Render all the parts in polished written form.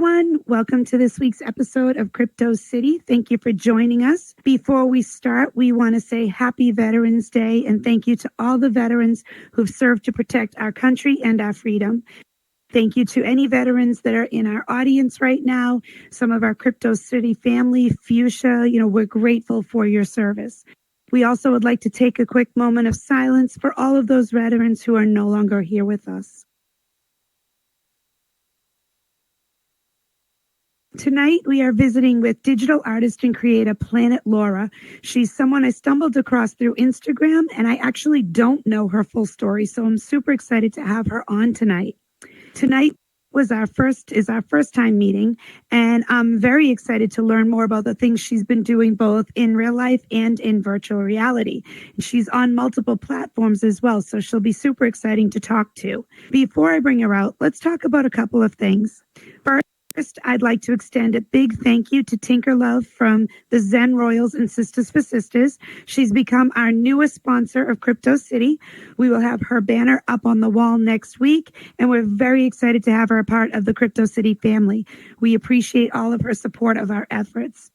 everyone. Welcome to this week's episode of Crypto City. Thank you for joining us. Before we start, we want to say Happy Veterans Day and thank you to all the veterans who've served to protect our country and our freedom. Thank you to any veterans that are in our audience right now. Some of our Crypto City family, Fuchsia, we're grateful for your service. We also would like to take a quick moment of silence for all of those veterans who are no longer here with us. Tonight, we are visiting with digital artist and creator Planet Laura. She's someone I stumbled across through Instagram, and I actually don't know her full story, so I'm super excited to have her on tonight. Tonight is our first time meeting, and I'm very excited to learn more about the things she's been doing both in real life and in virtual reality. She's on multiple platforms as well, so she'll be super exciting to talk to. Before I bring her out, let's talk about a couple of things. First, I'd like to extend a big thank you to Tinker Love from the Zen Royals and Sisters for Sisters. She's become our newest sponsor of Crypto City. We will have her banner up on the wall next week, and we're very excited to have her a part of the Crypto City family. We appreciate all of her support of our efforts.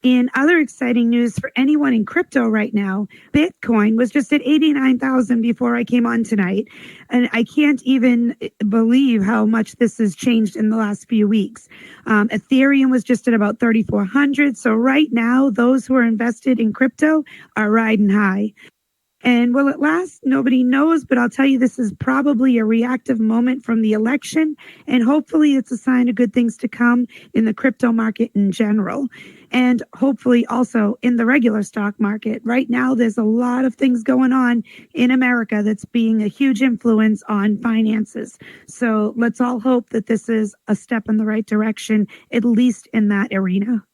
In other exciting news for anyone in crypto right now, Bitcoin was just at 89,000 before I came on tonight. And I can't even believe how much this has changed in the last few weeks. Ethereum was just at about 3,400. So right now, those who are invested in crypto are riding high. And will it last? Nobody knows, but I'll tell you, this is probably a reactive moment from the election, and hopefully it's a sign of good things to come in the crypto market in general, and hopefully also in the regular stock market. Right now, there's a lot of things going on in America that's being a huge influence on finances. So let's all hope that this is a step in the right direction, at least in that arena.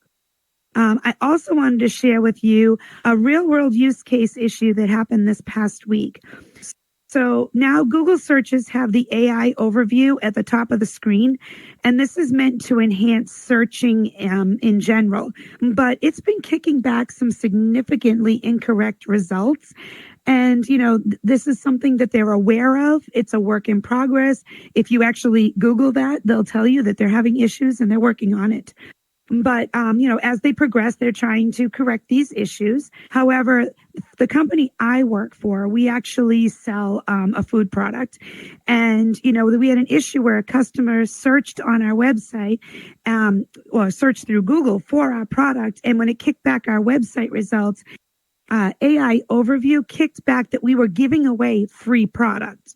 I also wanted to share with you a real world use case issue that happened this past week. So now Google searches have the AI overview at the top of the screen, and this is meant to enhance searching in general. But it's been kicking back some significantly incorrect results. And, this is something that they're aware of. It's a work in progress. If you actually Google that, they'll tell you that they're having issues and they're working on it. But, as they progress, they're trying to correct these issues. However, the company I work for, we actually sell a food product. And, we had an issue where a customer searched on our website or searched through Google for our product. And when it kicked back our website results, AI overview kicked back that we were giving away free product.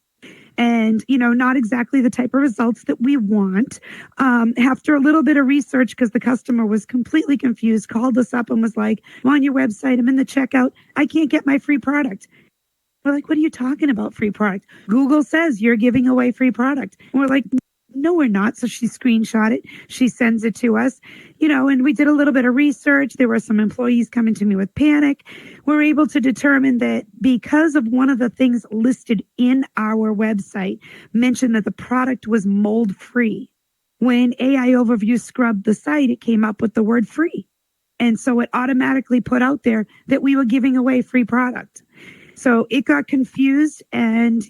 And, not exactly the type of results that we want. After a little bit of research, because the customer was completely confused, called us up and was like, I'm on your website, I'm in the checkout, I can't get my free product. We're like, what are you talking about, free product? Google says you're giving away free product. And we're like, no, we're not. So she screenshot it. She sends it to us, and we did a little bit of research. There were some employees coming to me with panic. We're able to determine that because of one of the things listed in our website mentioned that the product was mold free. When AI overview scrubbed the site, it came up with the word free. And so it automatically put out there that we were giving away free product. So it got confused and,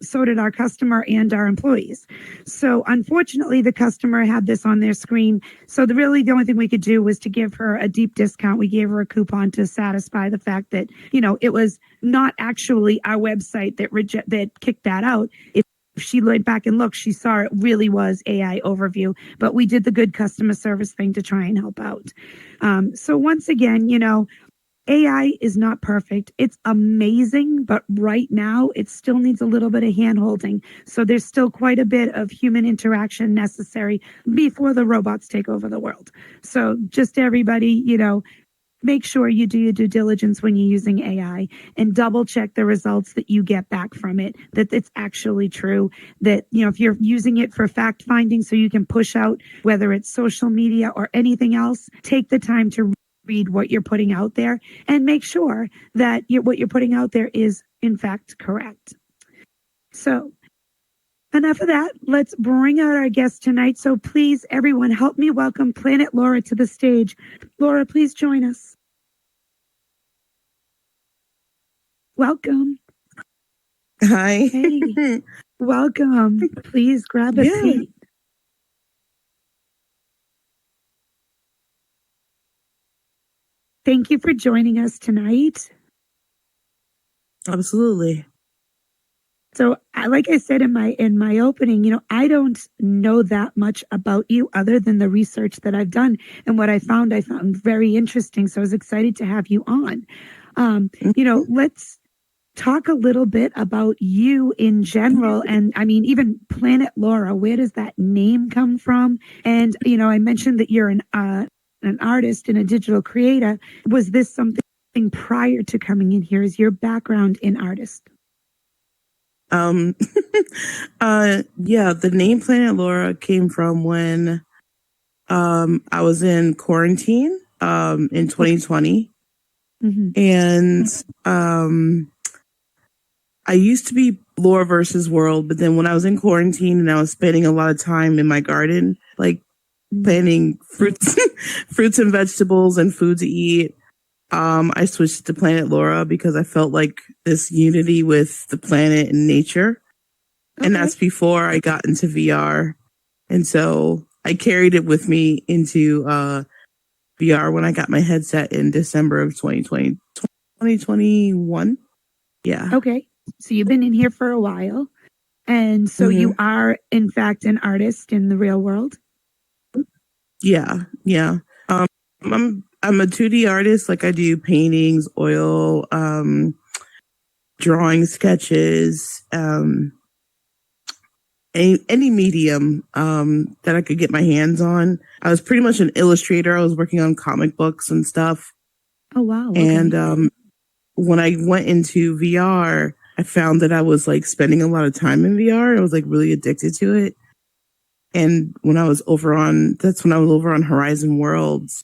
so did our customer and our employees. So unfortunately, the customer had this on their screen. So the only thing we could do was to give her a deep discount. We gave her a coupon to satisfy the fact that, it was not actually our website that kicked that out. If she went back and looked, she saw it really was AI overview, but we did the good customer service thing to try and help out. So once again, AI is not perfect. It's amazing, but right now it still needs a little bit of hand-holding. So there's still quite a bit of human interaction necessary before the robots take over the world. So just everybody, make sure you do your due diligence when you're using AI and double check the results that you get back from it, that it's actually true, that, if you're using it for fact finding so you can push out, whether it's social media or anything else, take the time to read what you're putting out there and make sure that what you're putting out there is in fact correct. So enough of that. Let's bring out our guest tonight. So please, everyone, help me welcome Planet Laura to the stage. Laura, please join us. Welcome. Hi. Hey, welcome. Please grab a seat. thank you for joining us tonight. Absolutely. So, like I said in my opening, I don't know that much about you other than the research that I've done, and what I found very interesting. So I was excited to have you on. Let's talk a little bit about you in general, and I mean, even Planet Laura. Where does that name come from? And I mentioned that you're an artist and a digital creator. Was this something prior to coming in here? Is your background in artist? Um, yeah, the name Planet Laura came from when I was in quarantine in 2020. Mm-hmm. And I used to be Laura versus World, but then when I was in quarantine and I was spending a lot of time in my garden, like planting fruits, fruits and vegetables and food to eat, I switched to Planet Laura because I felt like this unity with the planet and nature. Okay. And that's before I got into VR. And so I carried it with me into VR when I got my headset in December of 2021. Yeah. Okay. So you've been in here for a while. And so you are, in fact, an artist in the real world? Yeah. Yeah. I'm a 2D artist. Like I do paintings, oil, drawing, sketches, any medium that I could get my hands on. I was pretty much an illustrator. I was working on comic books and stuff. Oh, wow. Okay. And when I went into VR, I found that I was like spending a lot of time in VR. I was like really addicted to it. And that's when I was over on Horizon Worlds.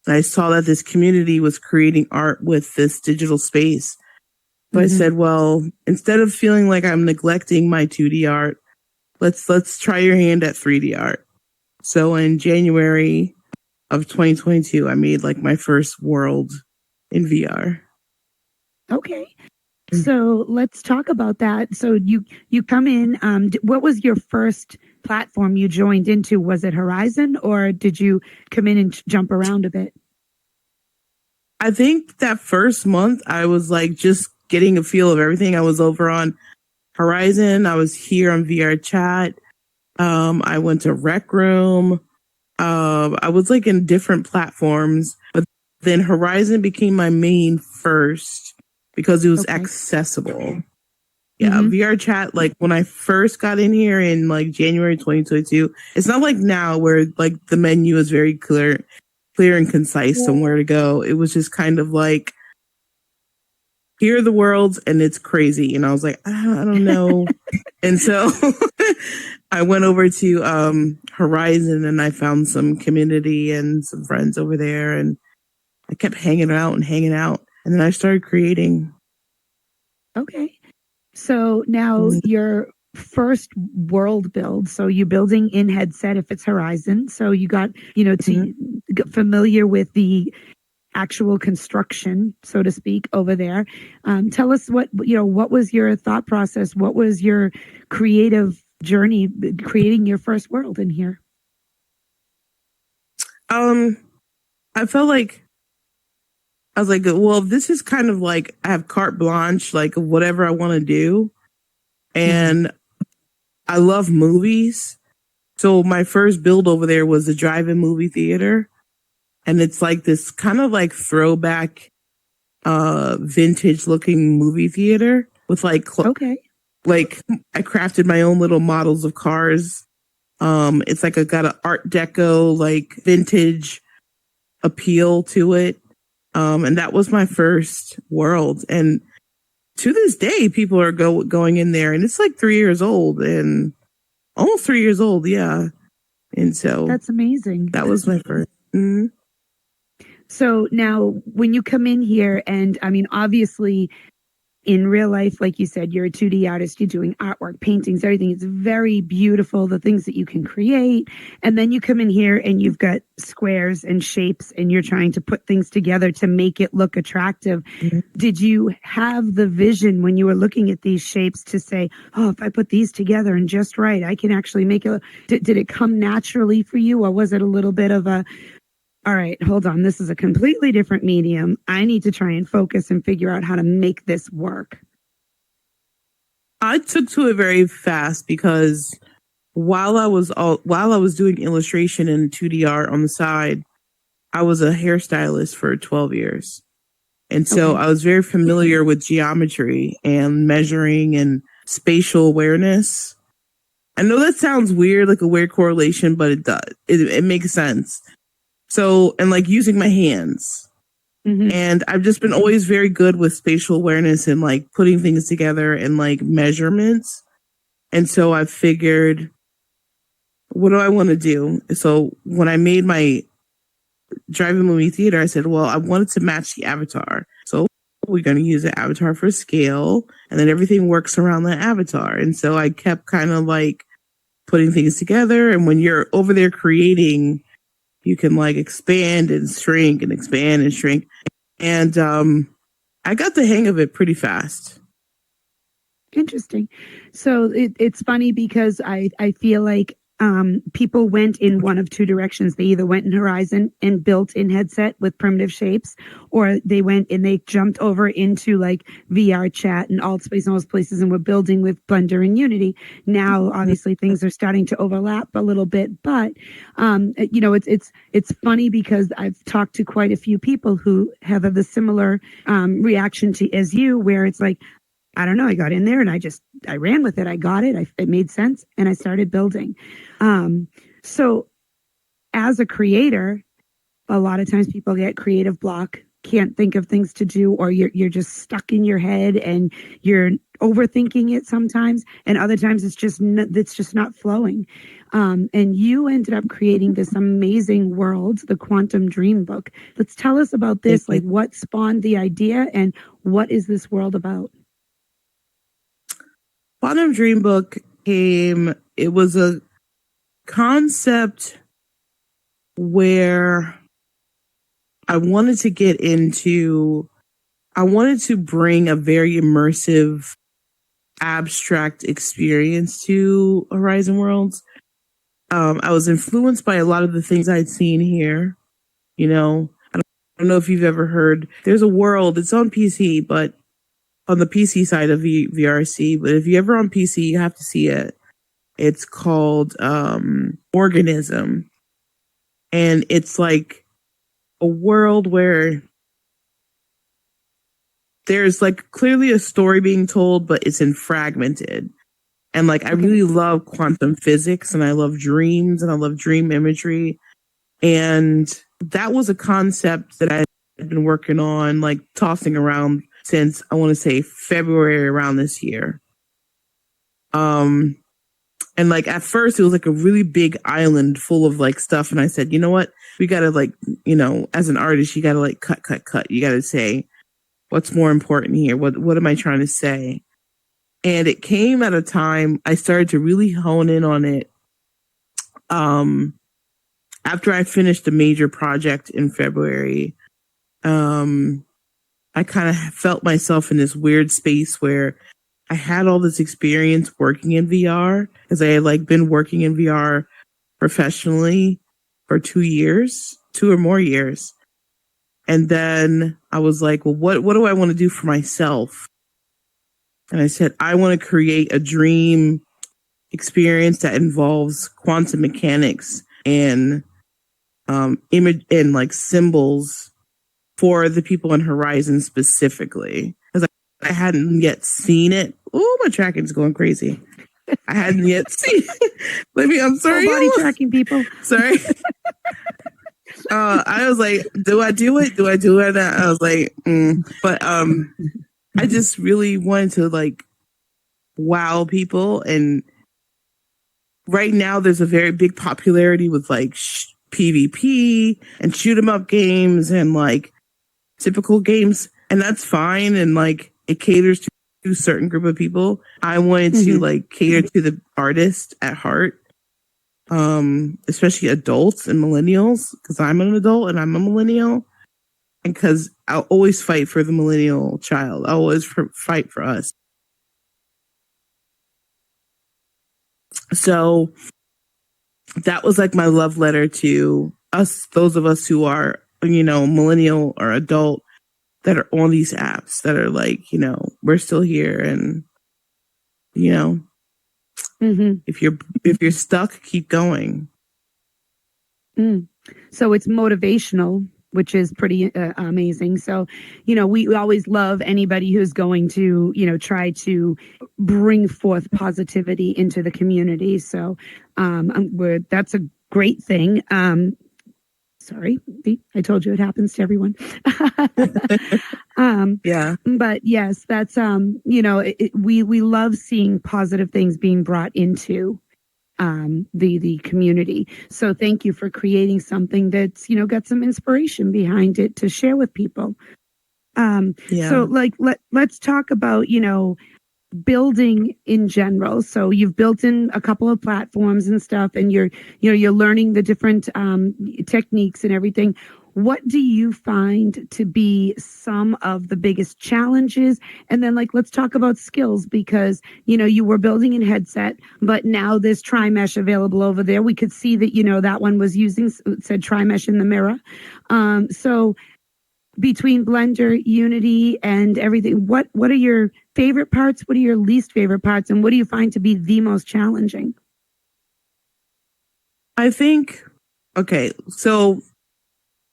I saw that this community was creating art with this digital space. So I said, well, instead of feeling like I'm neglecting my 2D art, let's try your hand at 3D art. So in January of 2022, I made like my first world in VR. Okay. So let's talk about that. So you come in. What was your first platform you joined into? Was it Horizon, or did you come in and jump around a bit? I think that first month I was like just getting a feel of everything. I was over on Horizon. I was here on VR Chat. I went to Rec Room. I was like in different platforms, but then Horizon became my main first because it was accessible. Yeah, VR Chat, like when I first got in here in like January 2022, it's not like now where like the menu is very clear and concise on where to go. It was just kind of like, here are the worlds and it's crazy. And I was like, I don't know. And so I went over to Horizon and I found some community and some friends over there, and I kept hanging out. And then I started creating. Okay. So now your first world build. So you're building in headset if it's Horizon. So you got, to get familiar with the actual construction, so to speak, over there. Tell us what was your thought process? What was your creative journey creating your first world in here? I felt like I was like, well, this is kind of like I have carte blanche, like whatever I want to do. And I love movies. So my first build over there was the drive-in movie theater. And it's like this kind of like throwback, vintage looking movie theater with like, like I crafted my own little models of cars. It's like got an art deco, like vintage appeal to it. And that was my first world. And to this day, people are going in there, and it's like 3 years old and almost 3 years old. Yeah. And so that's amazing. That was my first. So now when you come in here, and I mean, obviously in real life, like you said, you're a 2D artist, you're doing artwork, paintings, everything. It's very beautiful, the things that you can create. And then you come in here and you've got squares and shapes and you're trying to put things together to make it look attractive. Did you have the vision when you were looking at these shapes to say, oh, if I put these together and just right, I can actually make did it come naturally for you? Or was it a little bit of a, all right, hold on. This is a completely different medium. I need to try and focus and figure out how to make this work. I took to it very fast because while I was doing illustration and 2D art on the side, I was a hairstylist for 12 years. And so Okay. I was very familiar with geometry and measuring and spatial awareness. I know that sounds weird, like a weird correlation, but it does. It makes sense. So, and like using my hands. Mm-hmm. And I've just been always very good with spatial awareness and like putting things together and like measurements. And so I figured, what do I want to do? So when I made my driving movie theater, I said, well, I wanted to match the avatar. So we're going to use the avatar for scale, and then everything works around the avatar. And so I kept kind of like putting things together. And when you're over there creating, you can like expand and shrink and expand and shrink. And I got the hang of it pretty fast. Interesting. So it's funny because I feel like people went in one of two directions. They either went in Horizon and built in headset with primitive shapes, or they went and they jumped over into like VR chat and Altspace and all those places and were building with Blender and Unity. Now, obviously, things are starting to overlap a little bit, but it's funny because I've talked to quite a few people who have the similar reaction to as you, where it's like, I don't know. I got in there and I ran with it. I got it. It made sense and I started building. So as a creator, a lot of times people get creative block, can't think of things to do, or you're just stuck in your head and you're overthinking it sometimes. And other times it's just not flowing. And you ended up creating this amazing world, the Quantum Dream Book. Let's tell us about this. Like what spawned the idea and what is this world about? Quantum Dream Book it was a concept where I wanted to bring a very immersive, abstract experience to Horizon Worlds. I was influenced by a lot of the things I'd seen here. You know, I don't know if you've ever heard, there's a world, it's on PC, but on the PC side of VRC, but if you're ever on PC, you have to see it. It's called Organism. And it's like a world where there's like clearly a story being told, but it's in fragmented. And like, I really love quantum physics and I love dreams and I love dream imagery. And that was a concept that I had been working on, like tossing around since I want to say February around this year. And like at first it was like a really big island full of like stuff. And I said, you know what? We gotta like, as an artist, you gotta like cut. You gotta say, what's more important here? What am I trying to say? And it came at a time I started to really hone in on it. After I finished a major project in February, I kind of felt myself in this weird space where I had all this experience working in VR because I had like been working in VR professionally for 2 or more years. And then I was like, well, what do I want to do for myself? And I said, I want to create a dream experience that involves quantum mechanics and image and like symbols for the people in Horizon specifically. Because I hadn't yet seen it. Oh, my tracking's going crazy. I hadn't yet seen it. I'm sorry. Full body tracking people. Sorry. I was like, do I do it? Do I do it? I was like, But I just really wanted to like wow people. And right now there's a very big popularity with like PvP and shoot 'em up games and like typical games. And that's fine. And like it caters to a certain group of people. I wanted to like cater to the artist at heart. Especially adults and millennials, because I'm an adult and I'm a millennial, and because I'll always fight for the millennial child. I'll always fight for us. So that was like my love letter to those of us who are, millennial or adult that are on these apps that are like, we're still here. And, if you're stuck, keep going. So it's motivational, which is pretty amazing. So, we always love anybody who's going to, try to bring forth positivity into the community. So that's a great thing. Sorry, I told you it happens to everyone. Yeah. But yes, that's, we love seeing positive things being brought into the community. So thank you for creating something that's, got some inspiration behind it to share with people. So like, let's talk about, building in general. So you've built in a couple of platforms and stuff, and you're learning the different techniques and everything. What do you find to be some of the biggest challenges? And then, let's talk about skills, because, you were building in headset, but now there's TriMesh available over there. We could see that, that one was said TriMesh in the mirror. So between Blender, Unity, and everything, what are your favorite parts? What are your least favorite parts? And what do you find to be the most challenging? I think, okay, so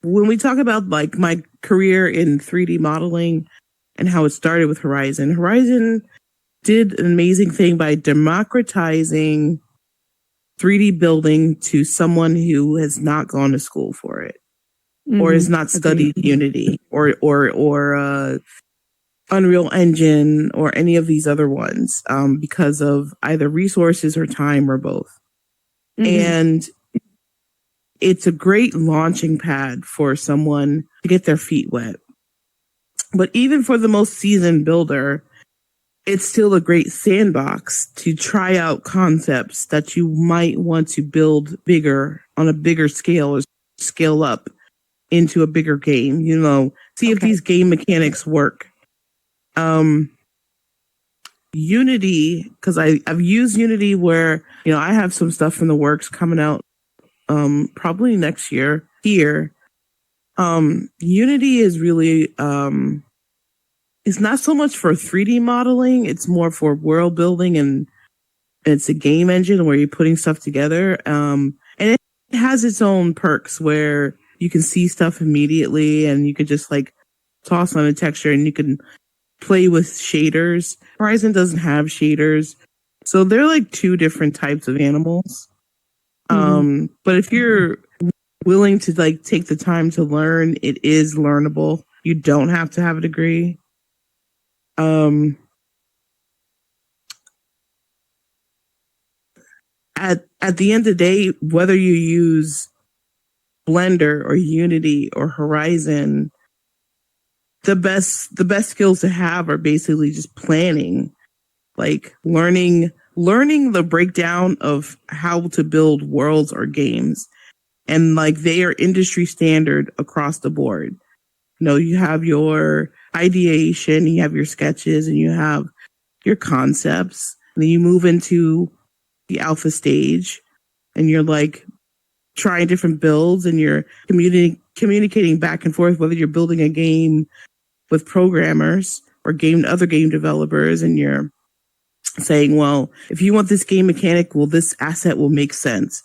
when we talk about like my career in 3D modeling and how it started with Horizon did an amazing thing by democratizing 3D building to someone who has not gone to school for it, or has not studied Unity or Unreal Engine or any of these other ones, because of either resources or time or both. And it's a great launching pad for someone to get their feet wet. But even for the most seasoned builder, it's still a great sandbox to try out concepts that you might want to build bigger on a bigger scale, or scale up into a bigger game, see if these game mechanics work. Unity, because I've used Unity where, I have some stuff in the works coming out probably next year here. Unity is really, it's not so much for 3D modeling, it's more for world building, and it's a game engine where you're putting stuff together. And it has its own perks where you can see stuff immediately, and you can just like toss on a texture and you can play with shaders. Horizon doesn't have shaders. So they're like two different types of animals. But if you're willing to like take the time to learn, it is learnable. You don't have to have a degree. At the end of the day, whether you use Blender or Unity or Horizon, the best skills to have are basically just planning, like learning the breakdown of how to build worlds or games. And like they are industry standard across the board. You have your ideation, you have your sketches, and you have your concepts. And then you move into the alpha stage and you're like trying different builds, and you're communicating back and forth, whether you're building a game with programmers or other game developers, and you're saying, well, if you want this game mechanic, well, this asset will make sense.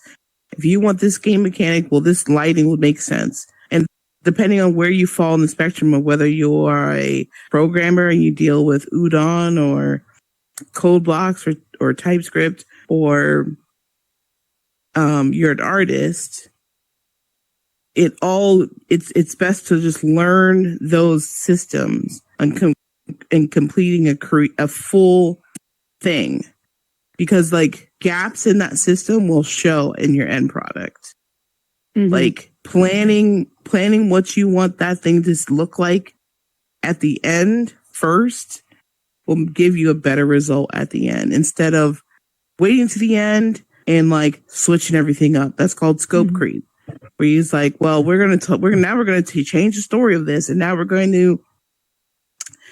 If you want this game mechanic, well, this lighting will make sense. And depending on where you fall in the spectrum of whether you are a programmer and you deal with Udon or code blocks or TypeScript, or you're an artist, it's best to just learn those systems and completing a full thing, because like gaps in that system will show in your end product. Like planning what you want that thing to look like at the end first will give you a better result at the end, instead of waiting to the end and like switching everything up. That's called scope creep, where he's like, well, we're going to change the story of this, and now we're going to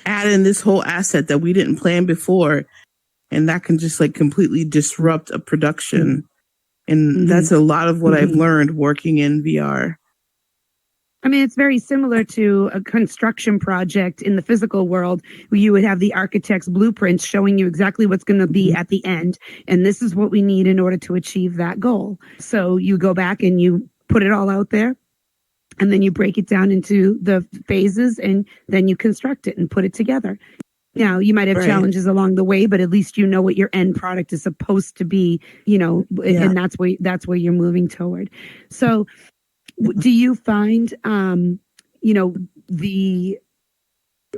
add in this whole asset that we didn't plan before, and that can just like completely disrupt a production And that's a lot of what I've learned working in VR. I mean, it's very similar to a construction project in the physical world where you would have the architect's blueprints showing you exactly what's going to be at the end. And this is what we need in order to achieve that goal. So you go back and you put it all out there, and then you break it down into the phases, and then you construct it and put it together. Now, you might have challenges along the way, but at least you know what your end product is supposed to be, and that's where you're moving toward. So do you find, the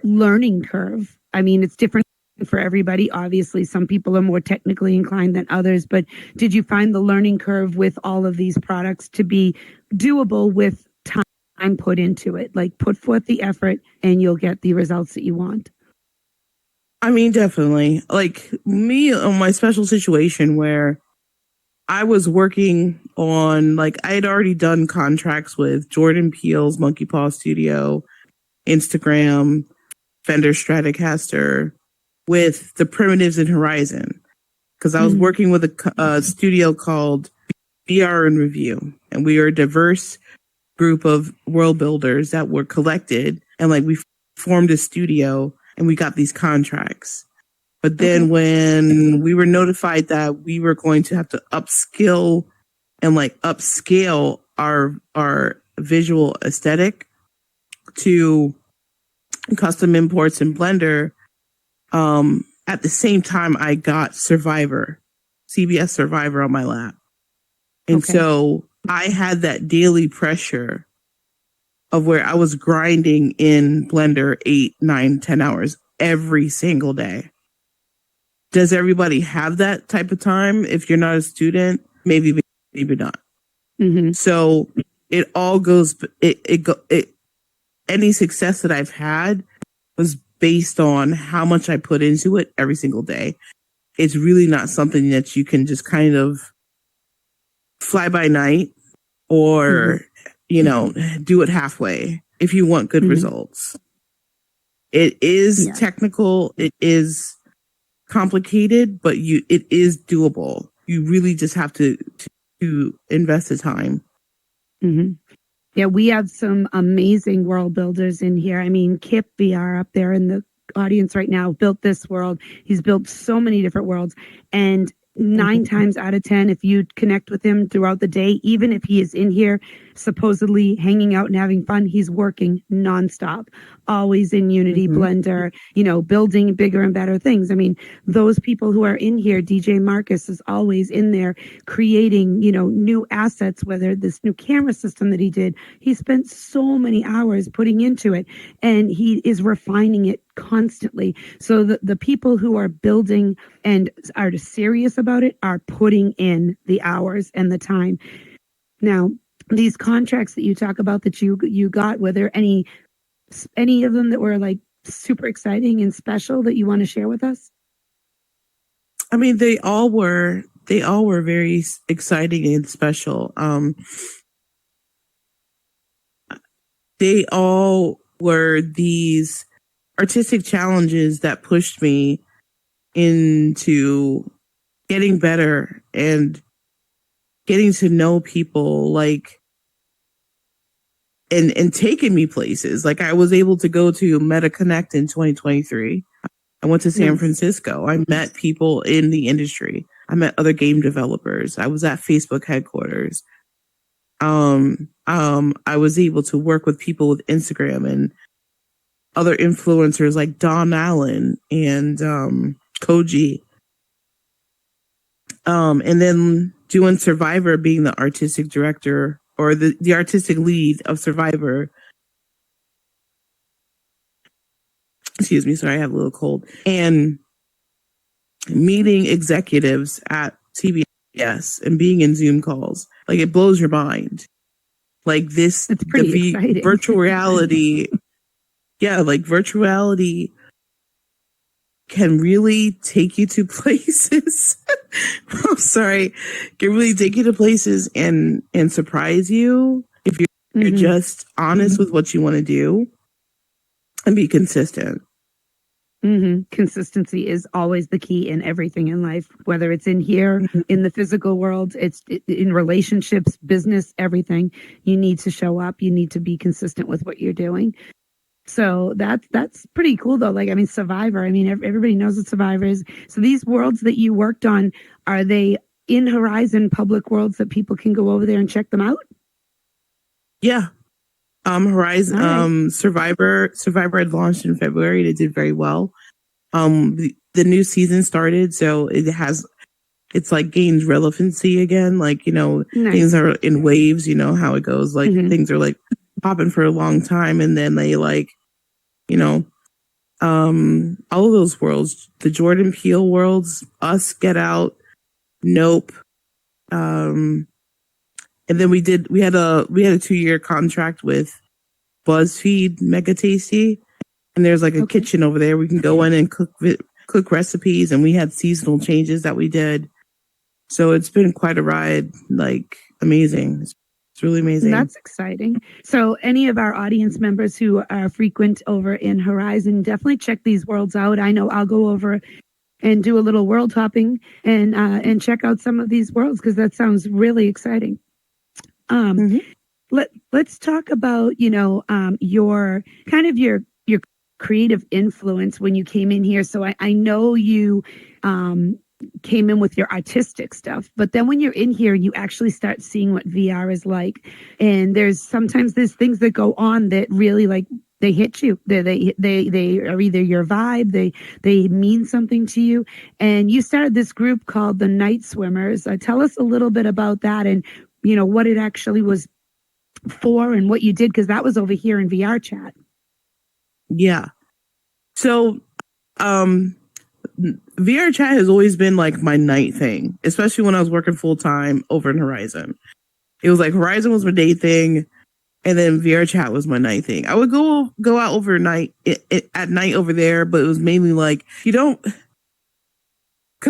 learning curve? I mean, it's different for everybody. Obviously, some people are more technically inclined than others, but did you find the learning curve with all of these products to be doable with time put into it? Like, put forth the effort and you'll get the results that you want. I mean, definitely. Like me on my special situation where I was working on, like, I had already done contracts with Jordan Peele's Monkey Paw Studio, Instagram, Fender Stratocaster, with the Primitives and Horizon. Because I was working with a studio called VR and Review. And we are a diverse group of world builders that were collected. And like we formed a studio and we got these contracts. But then when we were notified that we were going to have to upskill and like upscale our visual aesthetic to custom imports in Blender, at the same time I got CBS Survivor on my lap. And so I had that daily pressure of where I was grinding in Blender 8, 9, 10 hours every single day. Does everybody have that type of time? If you're not a student, maybe not. So it all goes, any success that I've had was based on how much I put into it every single day. It's really not something that you can just kind of fly by night or, do it halfway if you want good results. It is technical. It is complicated, but it is doable. You really just have to invest the time. Yeah, we have some amazing world builders in here. I mean, Kip VR up there in the audience right now built this world. He's built so many different worlds, and 9 times out of 10, if you connect with him throughout the day, even if he is in here supposedly hanging out and having fun, he's working nonstop, always in Unity, Blender, building bigger and better things. I mean, those people who are in here, DJ Marcus is always in there creating, new assets, whether this new camera system that he did, he spent so many hours putting into it, and he is refining it constantly. So the people who are building and are serious about it are putting in the hours and the time. Now, these contracts that you talk about that you got, were there any of them that were like super exciting and special that you want to share with us? I mean, they all were very exciting and special. They all were these artistic challenges that pushed me into getting better and getting to know people, like, and taking me places. Like, I was able to go to MetaConnect in 2023. I went to San Francisco. I met people in the industry. I met other game developers. I was at Facebook headquarters. I was able to work with people with Instagram and other influencers like Don Allen and Koji. And then doing Survivor, being the artistic director or the artistic lead of Survivor. Excuse me, sorry, I have a little cold. And meeting executives at CBS and being in Zoom calls. Like, it blows your mind. Like, this, it's pretty exciting. Virtual reality. Yeah, like, virtuality can really take you to places. I'm sorry. Can really take you to places and surprise you if you're just honest with what you want to do and be consistent. Consistency is always the key in everything in life, whether it's in here, in the physical world, in relationships, business, everything. You need to show up. You need to be consistent with what you're doing. So that's pretty cool though. Like, I mean, Survivor, I mean, everybody knows what Survivor is. So these worlds that you worked on, are they in Horizon public worlds that people can go over there and check them out? Yeah. Horizon, right. Survivor had launched in February. It did very well. The new season started, so it's like gained relevancy again. Like, nice. Things are in waves, you know how it goes. Like things are like popping for a long time, and then they like, all of those worlds, the Jordan Peele worlds, Us, Get Out, Nope, and then we had a 2-year contract with BuzzFeed Mega Tasty, and there's like a kitchen over there. We can go in and cook recipes, and we had seasonal changes that we did. So it's been quite a ride, like amazing. It's really amazing. That's exciting. So any of our audience members who are frequent over in Horizon, definitely check these worlds out. I know I'll go over and do a little world hopping and check out some of these worlds, because that sounds really exciting. Let's talk about, your kind of your creative influence when you came in here. So I know you came in with your artistic stuff, but then when you're in here, you actually start seeing what VR is like. And there's things that go on that really like they hit you. They are either your vibe, they mean something to you. And you started this group called the Night Swimmers. Tell us a little bit about that, and what it actually was for and what you did, because that was over here in VR chat. Yeah. So VR chat has always been like my night thing, especially when I was working full time over in Horizon. It was like Horizon was my day thing, and then VR chat was my night thing. I would go out overnight at night over there, but it was mainly like because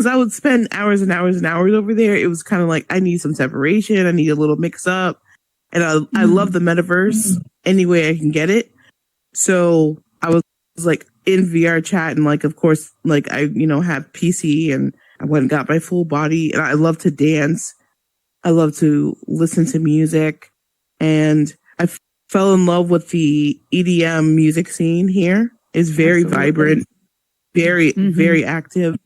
I would spend hours and hours and hours over there. It was kind of like I need some separation. I need a little mix up, and I love the metaverse any way I can get it. So I was like in VR chat, and like of course like I have PC, and I went and got my full body, and I love to dance. I love to listen to music, and I fell in love with the EDM music scene here. It's very vibrant, very very active.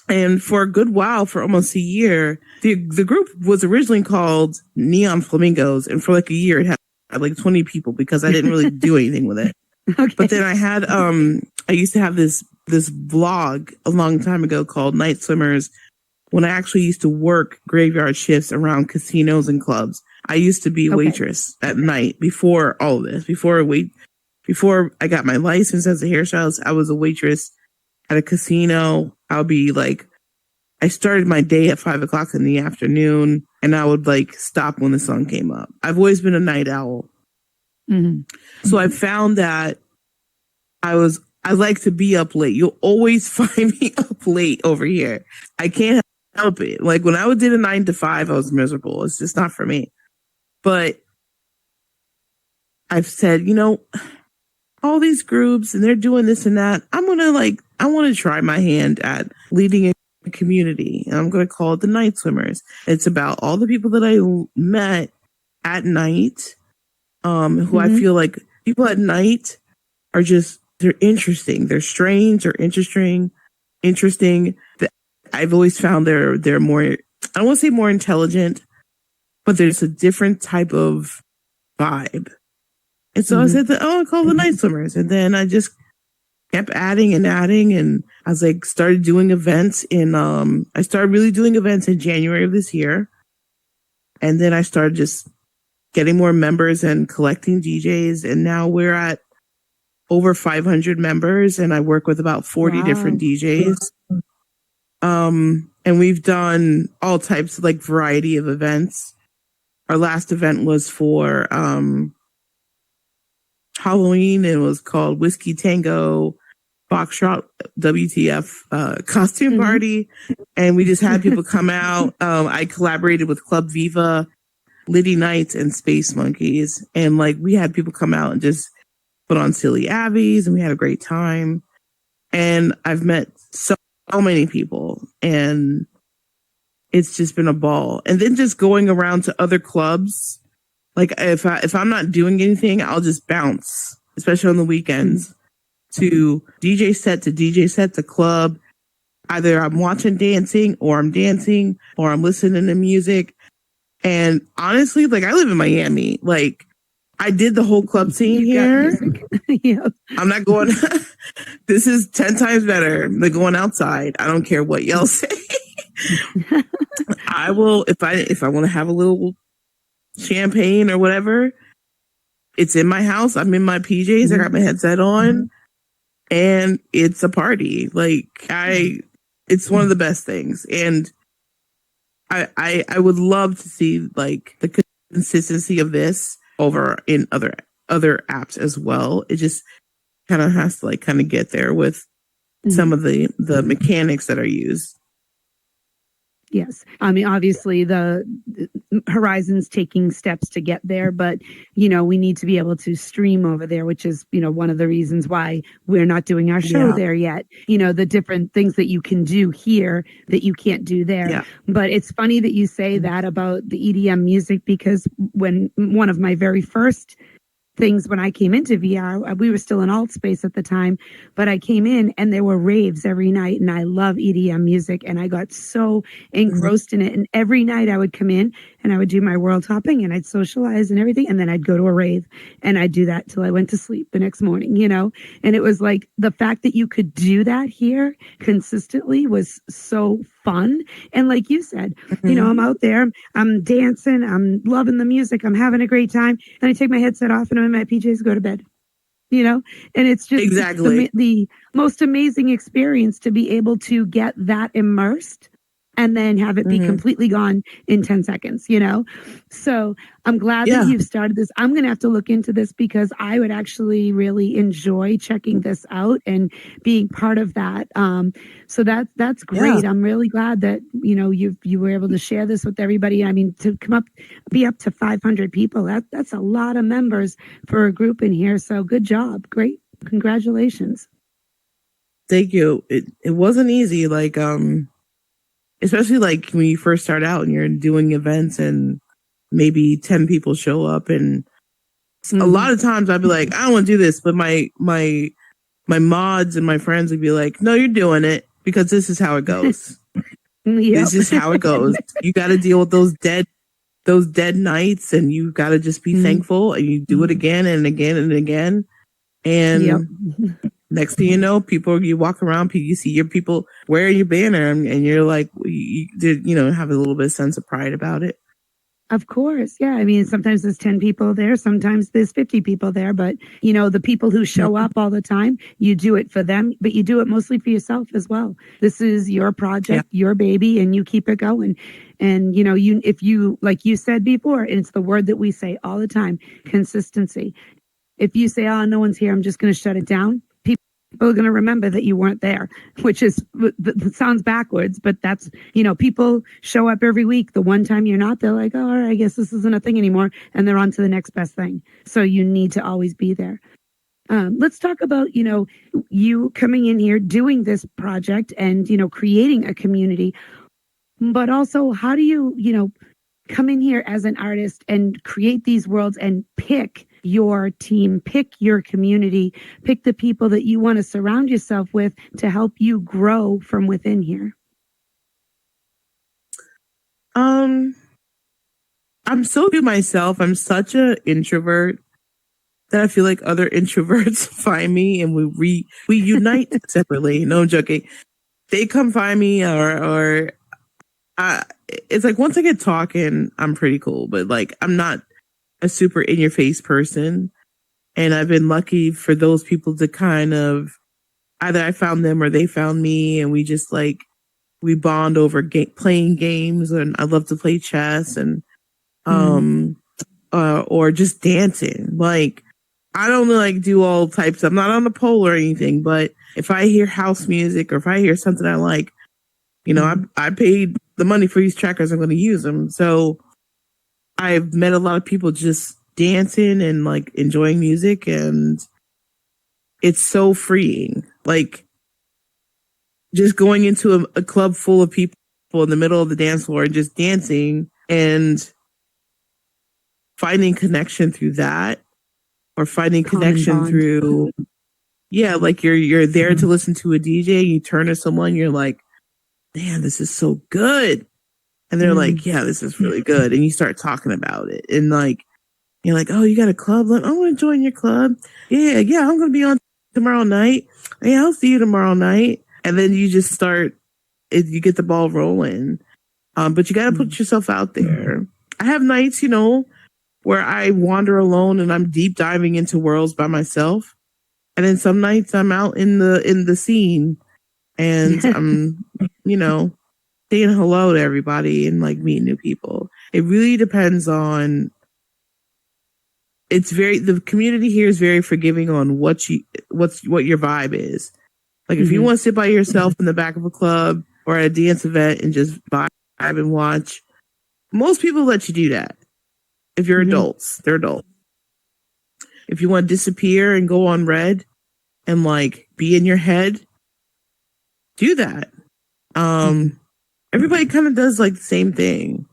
And for a good while, for almost a year, the group was originally called Neon Flamingos, and for like a year it had like 20 people because I didn't really do anything with it. Okay. But then I had I used to have this blog a long time ago called Night Swimmers, when I actually used to work graveyard shifts around casinos and clubs. I used to be a waitress at night before all of this. Before I got my license as a hairstylist, I was a waitress at a casino. I'll be like, I started my day at 5 o'clock in the afternoon, and I would like stop when the sun came up. I've always been a night owl. So I found that I like to be up late. You'll always find me up late over here. I can't help it. Like when I did a 9 to 5, I was miserable. It's just not for me. But I've said, all these groups and they're doing this and that. I want to try my hand at leading a community. And I'm going to call it the Night Swimmers. It's about all the people that I met at night, who I feel like people at night are they're interesting. They're strange or interesting. I've always found they're more, I don't want to say more intelligent, but there's a different type of vibe. And so I said, I call the Night Swimmers. And then I just kept adding. And I was like, started doing events I started really doing events in January of this year. And then I started just getting more members and collecting DJs. And now we're at over 500 members, and I work with about 40 different DJs. And we've done all types of like variety of events. Our last event was for Halloween. It was called Whiskey Tango Foxtrot WTF costume party. And we just had people come out. I collaborated with Club Viva, Liddy Knights, and Space Monkeys. And like we had people come out and just put on silly abbeys, and we had a great time. and I've met so many people, and it's just been a ball. And then just going around to other clubs, like if I'm not doing anything, I'll just bounce, especially on the weekends, to DJ set to DJ set to club. Either I'm watching dancing, or I'm dancing, or I'm listening to music. And honestly, like, I live in Miami. Like, I did the whole club scene here. Yeah. I'm not going. This is 10 times better than going outside. I don't care what y'all say. I will, if I want to have a little champagne or whatever, it's in my house. I'm in my PJs. I got my headset on, and it's a party. Like, it's one of the best things. And I would love to see like the consistency of this over in other apps as well. It just kind of has to like kind of get there with some of the mechanics that are used. Yes. I mean, obviously the Horizon's taking steps to get there, but, you know, we need to be able to stream over there, which is, you know, one of the reasons why we're not doing our show there yet. You know, the different things that you can do here that you can't do there. Yeah. But it's funny that you say that about the EDM music, because when one of my very first things when I came into VR, we were still in alt space at the time, but I came in and there were raves every night, and I love EDM music, and I got so engrossed in it. And every night I would come in and I would do my world hopping and I'd socialize and everything, and then I'd go to a rave, and I'd do that till I went to sleep the next morning, you know? And it was like the fact that you could do that here consistently was so fun. And like you said, you know, I'm out there, I'm dancing, I'm loving the music, I'm having a great time, and I take my headset off and I'm in my PJs, go to bed, you know? And it's just exactly the most amazing experience to be able to get that immersed and then have it be completely gone in 10 seconds, you know? So I'm glad that you've started this. I'm going to have to look into this, because I would actually really enjoy checking this out and being part of that. So that's great. I'm really glad that, you know, you were able to share this with everybody. I mean, to be up to 500 people, that's a lot of members for a group in here. So good job. Great. Congratulations. Thank you. It wasn't easy. Like, especially like when you first start out and you're doing events and maybe 10 people show up, and a lot of times I'd be like, I don't want to do this, but my mods and my friends would be like, no, you're doing it because this is how it goes. This is how it goes. You got to deal with those dead nights, and you got to just be thankful, and you do it again and again and again. And next thing you know, you walk around, you see your people wearing your banner, and you're like, you know, have a little bit of sense of pride about it. Of course. Yeah. I mean, sometimes there's 10 people there, sometimes there's 50 people there, but you know, the people who show up all the time, you do it for them, but you do it mostly for yourself as well. This is your project, your baby, and you keep it going. And, you know, if you, like you said before, and it's the word that we say all the time, consistency. If you say, oh, no one's here, I'm just going to shut it down, people are going to remember that you weren't there, which sounds backwards, but that's, you know, people show up every week. The one time you're not, they're like, oh, all right, I guess this isn't a thing anymore. And they're on to the next best thing. So you need to always be there. Let's talk about, you know, you coming in here, doing this project and, you know, creating a community, but also how do you, you know, come in here as an artist and create these worlds and pick your team, pick your community, pick the people that you want to surround yourself with to help you grow from within here? I'm so good myself. I'm such an introvert that I feel like other introverts find me, and we unite separately. No, I'm joking. They come find me, or it's like once I get talking, I'm pretty cool, but like I'm not a super in your face person. And I've been lucky for those people to kind of either I found them or they found me, and we just like we bond over playing games, and I love to play chess, and or just dancing. Like I don't like do all types. I'm not on the pole or anything, but if I hear house music or if I hear something I like, you know, I paid the money for these trackers. I'm going to use them. So I've met a lot of people just dancing and like enjoying music, and it's so freeing. Like just going into a club full of people in the middle of the dance floor and just dancing and finding connection through that, or finding Common connection bond. through, yeah, like you're there to listen to a DJ, you turn to someone, you're like, man, this is so good. And they're like, yeah, this is really good. And you start talking about it. And like, you're like, oh, you got a club? Like, I want to join your club. Yeah, I'm going to be on tomorrow night. Yeah, I'll see you tomorrow night. And then you just start, you get the ball rolling. But you got to put yourself out there. I have nights, where I wander alone and I'm deep diving into worlds by myself. And then some nights I'm out in the scene and I'm, saying hello to everybody and like meeting new people. It really depends on, the community here is very forgiving on what your vibe is. Like if you want to sit by yourself in the back of a club or at a dance event and just vibe and watch, most people let you do that. If you're adults, they're adults. If you want to disappear and go on red and like be in your head, do that. Everybody kind of does like the same thing.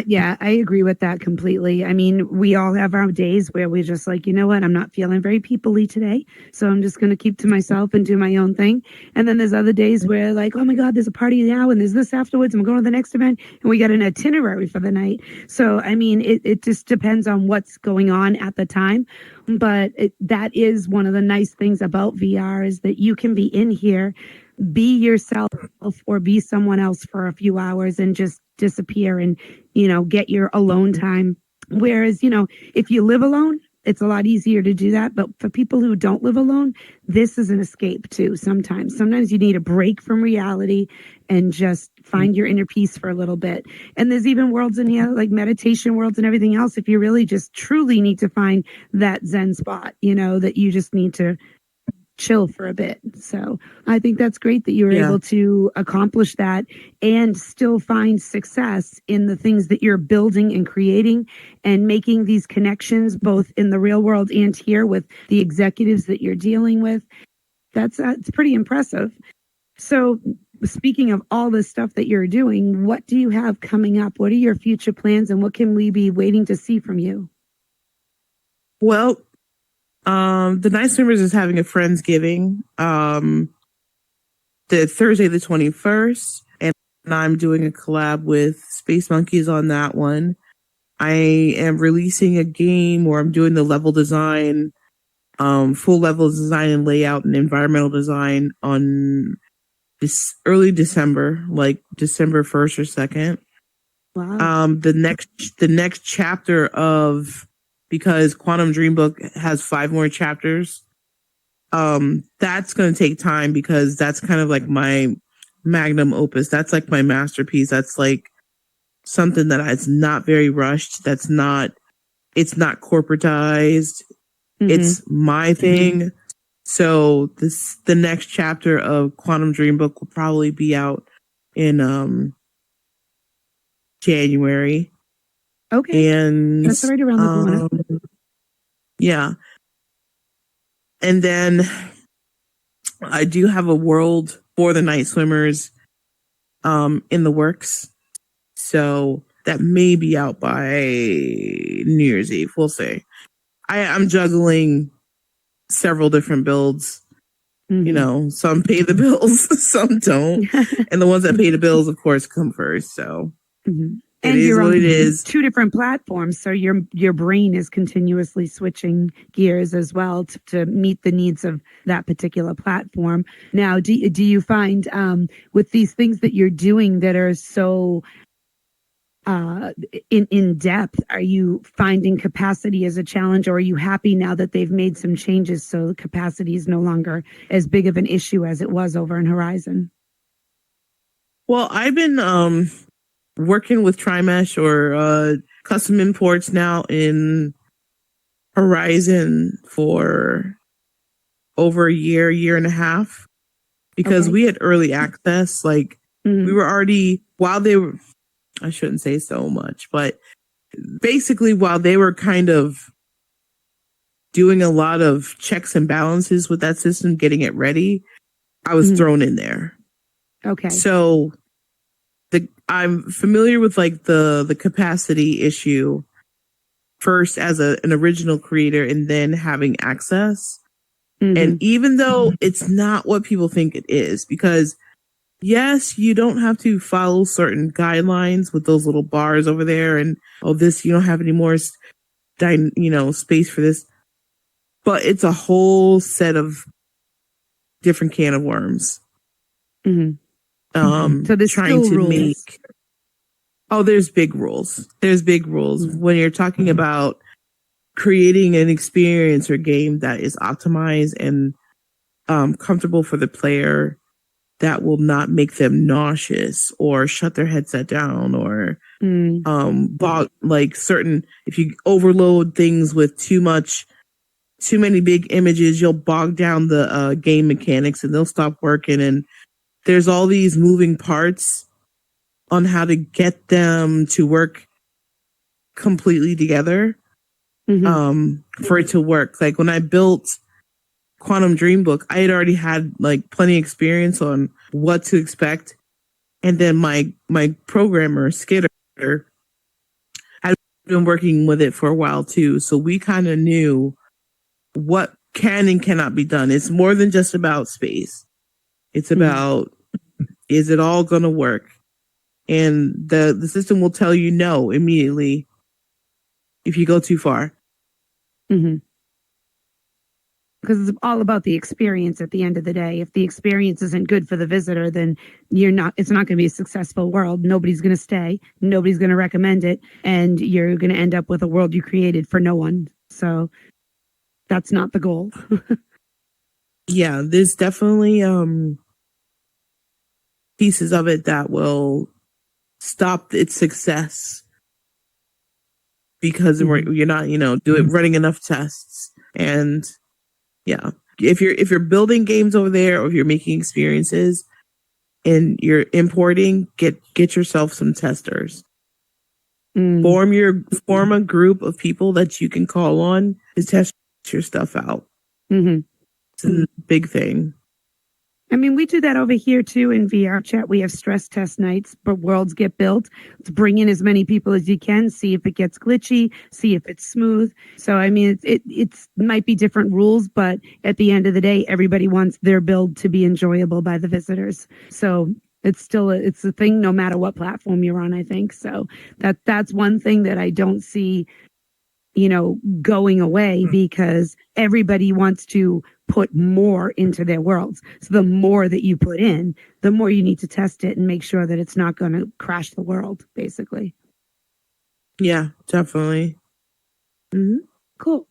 Yeah, I agree with that completely. I mean, we all have our days where we're just like, you know what, I'm not feeling very people-y today, so I'm just going to keep to myself and do my own thing. And then there's other days where like, oh my God, there's a party now and there's this afterwards and we're going to the next event and we got an itinerary for the night. So, I mean, it just depends on what's going on at the time. But that is one of the nice things about VR is that you can be in here, be yourself or be someone else for a few hours and just disappear and, get your alone time. Whereas, if you live alone, it's a lot easier to do that. But for people who don't live alone, this is an escape too. Sometimes you need a break from reality and just find your inner peace for a little bit. And there's even worlds in here like meditation worlds and everything else. If you really just truly need to find that Zen spot, that you just need to chill for a bit. So I think that's great that you were able to accomplish that and still find success in the things that you're building and creating and making these connections both in the real world and here with the executives that you're dealing with. It's pretty impressive. So speaking of all this stuff that you're doing, what do you have coming up? What are your future plans and what can we be waiting to see from you? Well, the Night Swimmers is having a Friendsgiving, the Thursday, the 21st, and I'm doing a collab with Space Monkeys on that one. I am releasing a game where I'm doing the level design, full level design and layout and environmental design on this early December, like December 1st or 2nd. Wow. The next chapter of, because Quantum Dream Book has 5 more chapters. That's going to take time because that's kind of like my magnum opus. That's like my masterpiece. That's like something that is not very rushed. It's not corporatized. It's my thing. So the next chapter of Quantum Dream Book will probably be out in January. Okay. And that's right around the corner. Yeah. And then I do have a world for the Night Swimmers in the works. So that may be out by New Year's Eve. We'll see. I'm juggling several different builds. Some pay the bills, some don't. And the ones that pay the bills, of course, come first. So and you're on 2 different platforms, so your brain is continuously switching gears as well to meet the needs of that particular platform. Now, do you find with these things that you're doing that are so in depth, are you finding capacity as a challenge, or are you happy now that they've made some changes so the capacity is no longer as big of an issue as it was over in Horizon? Well, I've been working with Trimesh or custom imports now in Horizon for over a year and a half, because we had early access. Like we were already, while they were, I shouldn't say so much, but basically while they were kind of doing a lot of checks and balances with that system, getting it ready, I was thrown in there. Okay. So I'm familiar with like the capacity issue first as an original creator and then having access. And even though it's not what people think it is, because yes, you don't have to follow certain guidelines with those little bars over there and this, you don't have any more space for this, but it's a whole set of different can of worms. So there's trying still to rules. make there's big rules. There's big rules when you're talking about creating an experience or game that is optimized and comfortable for the player, that will not make them nauseous or shut their headset down or if you overload things with too many big images, you'll bog down the game mechanics and they'll stop working. And there's all these moving parts on how to get them to work completely together for it to work. Like when I built Quantum Dream Book, I had already had like plenty of experience on what to expect. And then my programmer, Skitter, had been working with it for a while too. So we kind of knew what can and cannot be done. It's more than just about space. It's about, is it all going to work? And the system will tell you no immediately if you go too far. Because it's all about the experience at the end of the day. If the experience isn't good for the visitor, then it's not going to be a successful world. Nobody's going to stay. Nobody's going to recommend it. And you're going to end up with a world you created for no one. So that's not the goal. Yeah, there's definitely pieces of it that will stop its success because you're not, running enough tests. And yeah, if you're building games over there, or if you're making experiences and you're importing, get yourself some testers. Form a group of people that you can call on to test your stuff out. It's a big thing. I mean, we do that over here too in VR chat. We have stress test nights, but worlds get built. To bring in as many people as you can, see if it gets glitchy, see if it's smooth. So, I mean, it might be different rules, but at the end of the day, everybody wants their build to be enjoyable by the visitors. So it's a thing no matter what platform you're on, I think. So that's one thing that I don't see, going away, because everybody wants to put more into their worlds. So the more that you put in, the more you need to test it and make sure that it's not going to crash the world, basically. Yeah, definitely. Cool.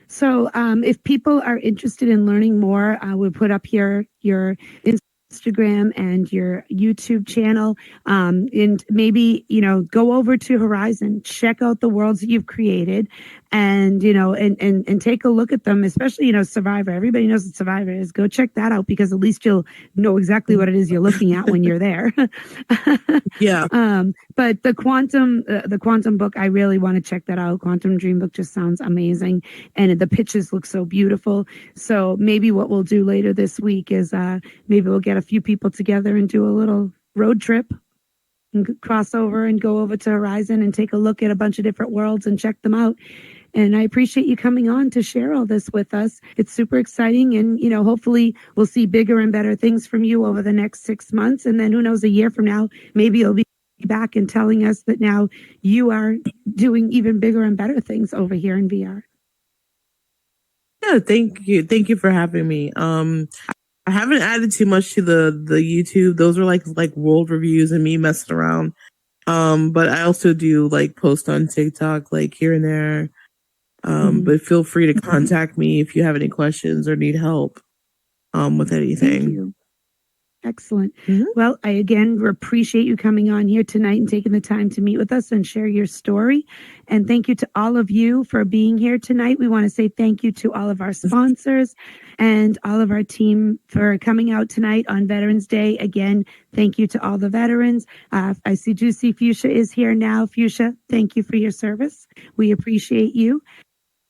So if people are interested in learning more, we'll put up here your Instagram and your YouTube channel, and maybe, go over to Horizon, check out the worlds that you've created, and, and take a look at them, especially, Survivor. Everybody knows what Survivor is. Go check that out, because at least you'll know exactly what it is you're looking at when you're there. Yeah. But the quantum book, I really want to check that out. Quantum Dream Book just sounds amazing, and the pictures look so beautiful. So maybe what we'll do later this week is maybe we'll get a few people together and do a little road trip and cross over and go over to Horizon and take a look at a bunch of different worlds and check them out. And I appreciate you coming on to share all this with us. It's super exciting. And, hopefully we'll see bigger and better things from you over the next 6 months. And then who knows, a year from now, maybe you'll be back and telling us that now you are doing even bigger and better things over here in VR. Yeah, thank you. Thank you for having me. I haven't added too much to the YouTube. Those are like world reviews and me messing around. But I also do like post on TikTok, like here and there. But feel free to contact me if you have any questions or need help with anything. Thank you. Excellent. Well, I again appreciate you coming on here tonight and taking the time to meet with us and share your story. And thank you to all of you for being here tonight. We want to say thank you to all of our sponsors and all of our team for coming out tonight on Veterans Day. Again, thank you to all the veterans. I see Juicy Fuchsia is here now. Fuchsia, thank you for your service. We appreciate you.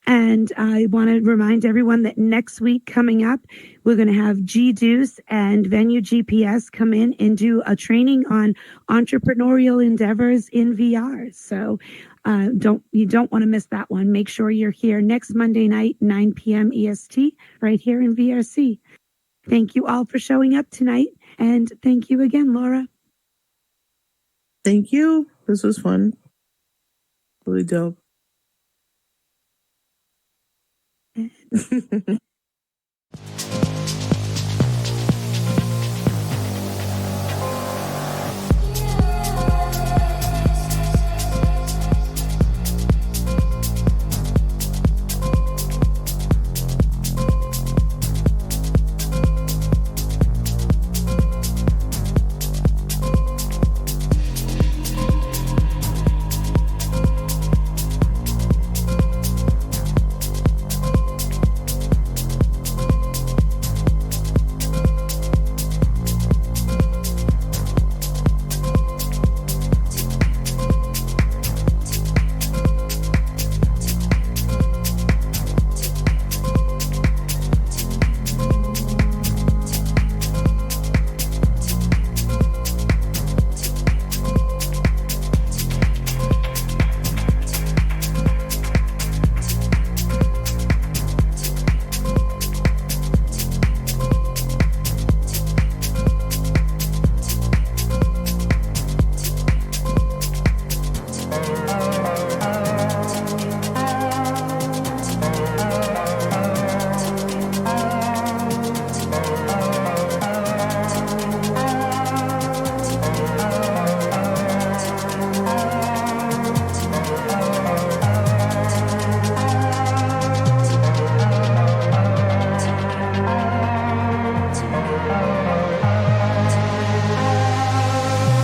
And I want to remind everyone that next week coming up, we're going to have G Deuce and Venue GPS come in and do a training on entrepreneurial endeavors in VR. So you don't want to miss that one. Make sure you're here next Monday night, 9 p.m. EST, right here in VRC. Thank you all for showing up tonight. And thank you again, Laura. Thank you. This was fun. Really dope.